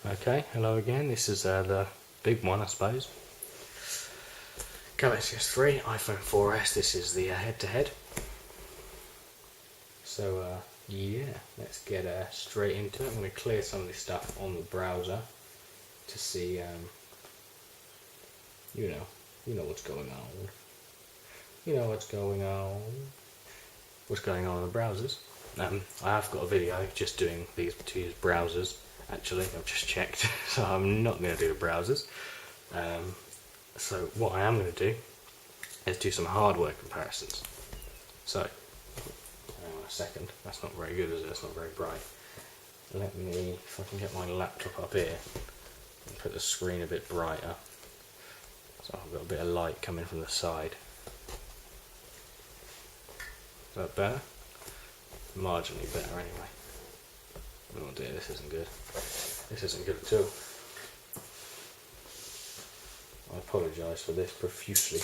Okay, hello again. This is the big one, I suppose. Galaxy S3, iPhone 4S. This is the head-to-head. So yeah, let's get straight into it. I'm going to clear some of this stuff on the browser to see, you know what's going on. You know what's going on. What's going on in the browsers? I have got a video just doing these two browsers. Actually, I've just checked, so I'm not going to do the browsers. So what I am going to do is do some hardware comparisons. So, hang on a second, that's not very good, is it? It's not very bright. Let me, if I can get my laptop up here, and put the screen a bit brighter. So I've got a bit of light coming from the side. Is that better? Marginally better anyway. Oh dear, this isn't good. This isn't good at all. I apologise for this profusely.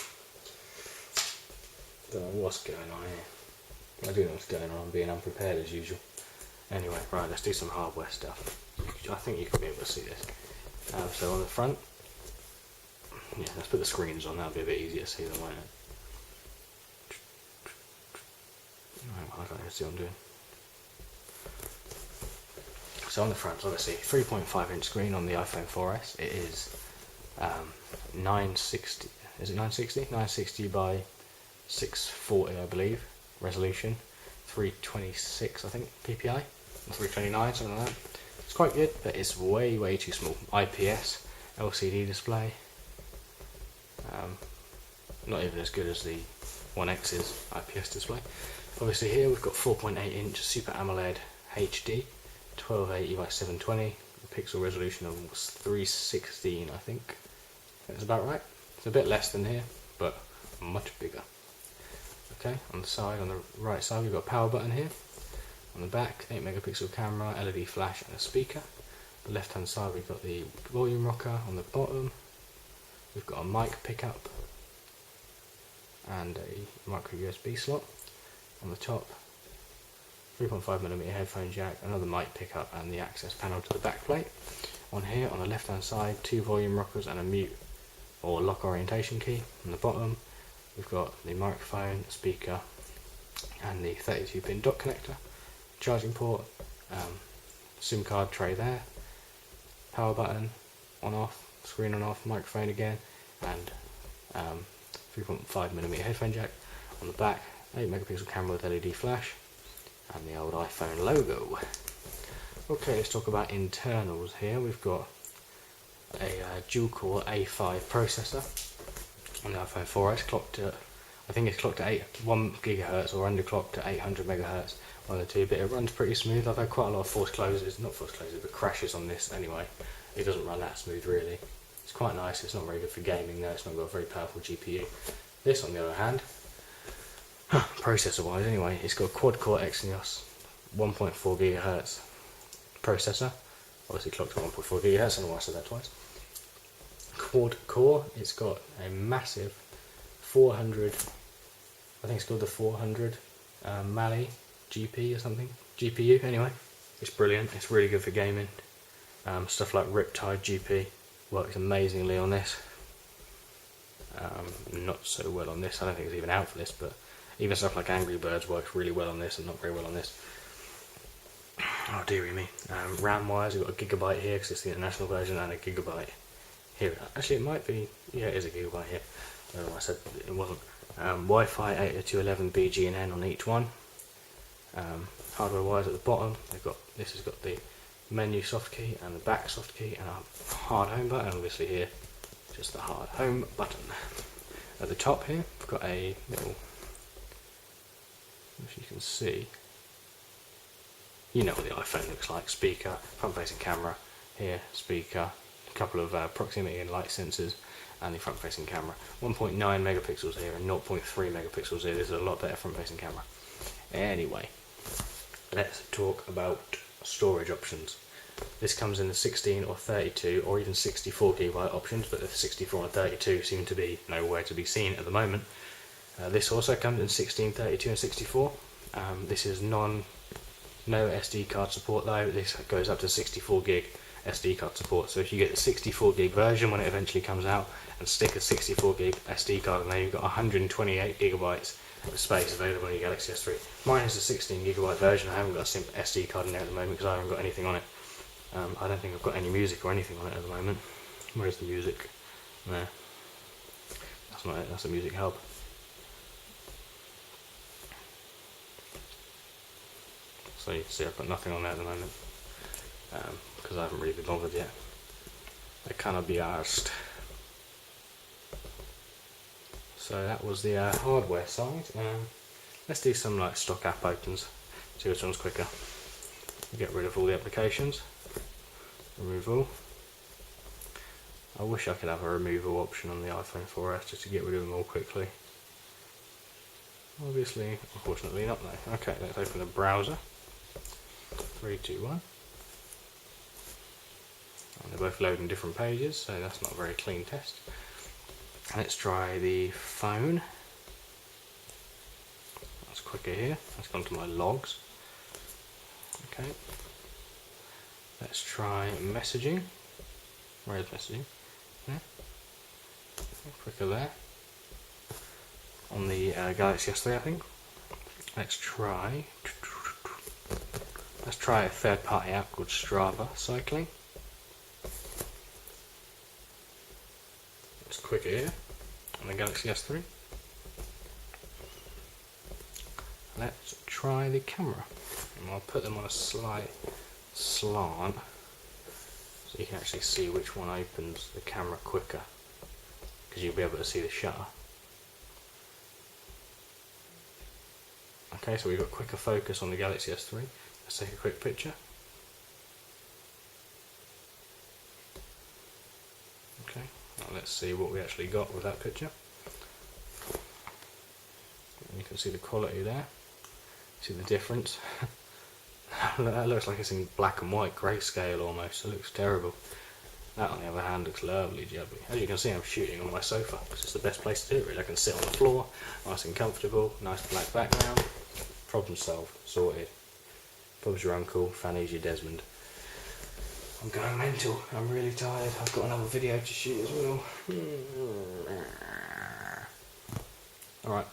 Don't know what's going on here. I do know what's going on, I'm being unprepared as usual. Anyway, right, let's do some hardware stuff. I think you can be able to see this. So on the front, yeah, let's put the screens on, that'll be a bit easier to see them, won't it? I can't even see what I'm doing. So on the front, obviously, 3.5-inch screen on the iPhone 4S. It is 960. Is it 960? 960 by 640, I believe. Resolution, 326, I think, PPI, or 329, something like that. It's quite good, but it's way too small. IPS LCD display. Not even as good as the One X's IPS display. Obviously, here we've got 4.8-inch Super AMOLED HD. 1280 by 720, the pixel resolution of 316, I think. That's about right. It's a bit less than here, but much bigger. Okay, on the side, on the right side, we've got a power button here. On the back, 8 megapixel camera, LED flash, and a speaker. The left hand side, we've got the volume rocker. On the bottom, we've got a mic pickup and a micro USB slot. On the top, 3.5mm headphone jack, another mic pickup, and the access panel to the back plate. On here, on the left hand side, 2 volume rockers and a mute or lock orientation key. On the bottom, we've got the microphone, speaker, and the 32-pin dock connector, charging port, SIM card tray there, power button, on off, screen on off, microphone again, and 3.5mm headphone jack. On the back, 8 megapixel camera with LED flash, and the old iPhone logo. Okay, let's talk about internals here. We've got a dual-core A5 processor on the iPhone 4S, clocked at, I think it's clocked at 1 GHz or underclocked at 800 MHz, one of the two, but it runs pretty smooth. I've had quite a lot of forced closes, not forced closes, but crashes on this anyway. It doesn't run that smooth really. It's quite nice. It's not very good for gaming though, it's not got a very powerful GPU. This, on the other hand, processor wise anyway, it's got a quad-core Exynos 1.4 GHz processor, obviously clocked at 1.4 GHz, I don't know why I said that twice. Quad core, it's got a massive 400, I think it's called the 400 Mali GP or something, GPU anyway. It's brilliant, it's really good for gaming. Stuff like Riptide GP works amazingly on this. Not so well on this, I don't think it's even out for this, but even stuff like Angry Birds works really well on this and not very well on this. Oh dearie me. RAM wise, we've got a gigabyte here because it's the international version, and a gigabyte here. Actually, it might be, yeah, it is a gigabyte here. I don't know why I said it wasn't. Wi-Fi 802.11b G and N on each one. Hardware wise at the bottom, this has got the menu soft key and the back soft key and a hard home button. Obviously here, just the hard home button. At the top here, we've got a little, if you can see, you know what the iPhone looks like. Speaker, front-facing camera, here, speaker, a couple of proximity and light sensors, and the front-facing camera. 1.9 megapixels here and 0.3 megapixels here. This is a lot better front-facing camera. Anyway, let's talk about storage options. This comes in the 16 or 32 or even 64 gigabyte options, but the 64 and 32 seem to be nowhere to be seen at the moment. This also comes in 16, 32 and 64. This is No SD card support though. This goes up to 64 gig SD card support. So if you get the 64 gig version when it eventually comes out and stick a 64 gig SD card in there, you've got 128 gigabytes of space available on your Galaxy S3. Mine is a 16 gigabyte version. I haven't got a simple SD card in there at the moment because I haven't got anything on it. I don't think I've got any music or anything on it at the moment. Where's the music? There. That's not it, that's a music hub. So you can see I've got nothing on there at the moment. Because I haven't really been bothered yet. I cannot be asked. So that was the hardware side. Let's do some like stock app opens. See which one's quicker. Get rid of all the applications. Remove all. I wish I could have a removal option on the iPhone 4S just to get rid of them all quickly. Obviously, unfortunately not though. Okay, let's open the browser. 3, 2, 1. And they're both loading different pages, so that's not a very clean test. Let's try the phone. That's quicker here. Let's go to my logs. Okay. Let's try messaging. Where is messaging? Yeah. Quicker there. On the Galaxy S3, I think. Let's try a third-party app called Strava Cycling. It's quicker here on the Galaxy S3. Let's try the camera. And I'll put them on a slight slant so you can actually see which one opens the camera quicker, because you'll be able to see the shutter. Okay, so we've got quicker focus on the Galaxy S3. Let's take a quick picture. Okay, now let's see what we actually got with that picture. And you can see the quality there. See the difference? That looks like it's in black and white grayscale almost. It looks terrible. That on the other hand looks lovely jubbly. As you can see, I'm shooting on my sofa because it's the best place to do it really. I can sit on the floor, nice and comfortable, nice black background. Problem solved, sorted. Bob's your uncle, Fanny's your Desmond. I'm going mental, I'm really tired. I've got another video to shoot as well. Alright,